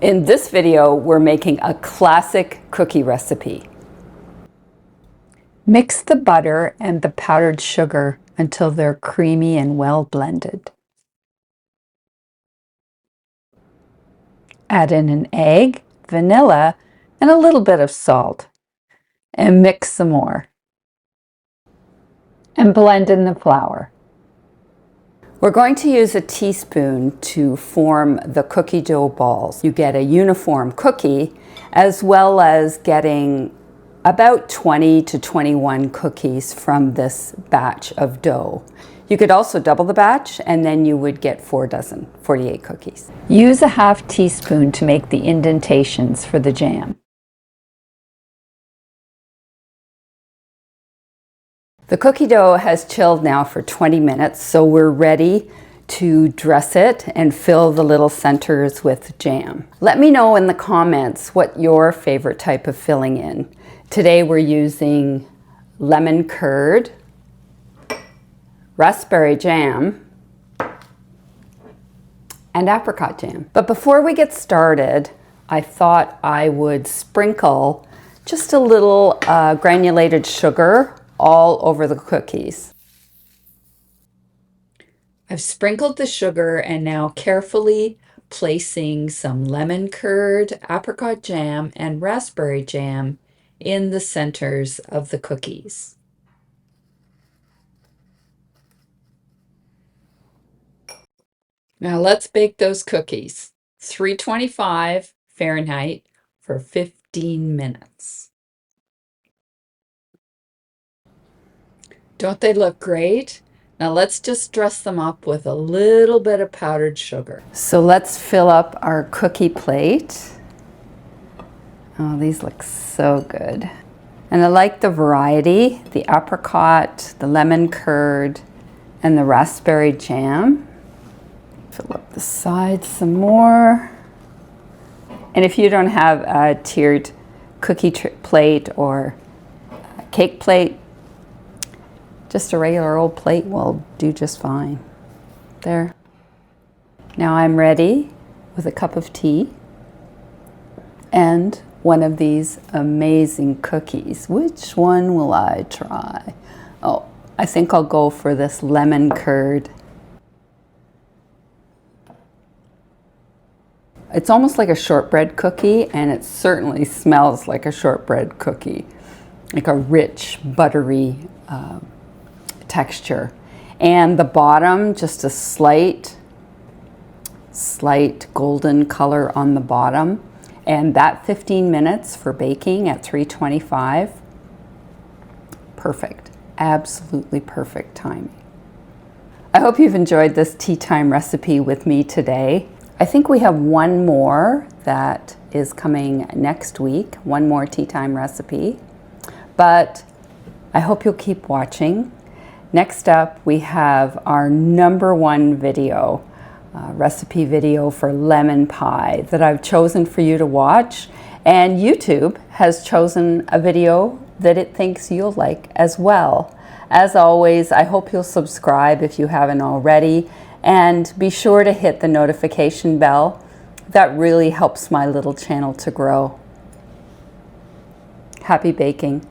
In this video, we're making a classic cookie recipe. Mix the butter and the powdered sugar until they're creamy and well blended. Add in an egg, vanilla, and a little bit of salt, and mix some more. And blend in the flour. We're going to use a teaspoon to form the cookie dough balls. You get a uniform cookie, as well as getting about 20 to 21 cookies from this batch of dough. You could also double the batch, and then you would get 4 dozen, 48 cookies. Use a half teaspoon to make the indentations for the jam. The cookie dough has chilled now for 20 minutes, so we're ready to dress it and fill the little centers with jam. Let me know in the comments what your favorite type of filling in. Today we're using lemon curd, raspberry jam, and apricot jam. But before we get started, I thought I would sprinkle just a little granulated sugar all over the cookies. I've sprinkled the sugar and now carefully placing some lemon curd, apricot jam, and raspberry jam in the centers of the cookies. Now let's bake those cookies. 325 Fahrenheit for 15 minutes. Don't they look great? Now let's just dress them up with a little bit of powdered sugar. So let's fill up our cookie plate. Oh, these look so good. And I like the variety, the apricot, the lemon curd, and the raspberry jam. Fill up the sides some more. And if you don't have a tiered cookie plate or a cake plate, just a regular old plate will do just fine. There. Now I'm ready with a cup of tea and one of these amazing cookies. Which one will I try? Oh, I think I'll go for this lemon curd. It's almost like a shortbread cookie, and it certainly smells like a shortbread cookie, like a rich, buttery texture. And the bottom, just a slight golden color on the bottom. And that 15 minutes for baking at 325, perfect, absolutely perfect timing. I hope you've enjoyed this tea time recipe with me today. I think we have one more that is coming next week, one more tea time recipe, but I hope you'll keep watching. Next up, we have our #1 video, recipe video for lemon pie that I've chosen for you to watch, and YouTube has chosen a video that it thinks you'll like as well. As always, I hope you'll subscribe if you haven't already, and be sure to hit the notification bell. That really helps my little channel to grow. Happy baking.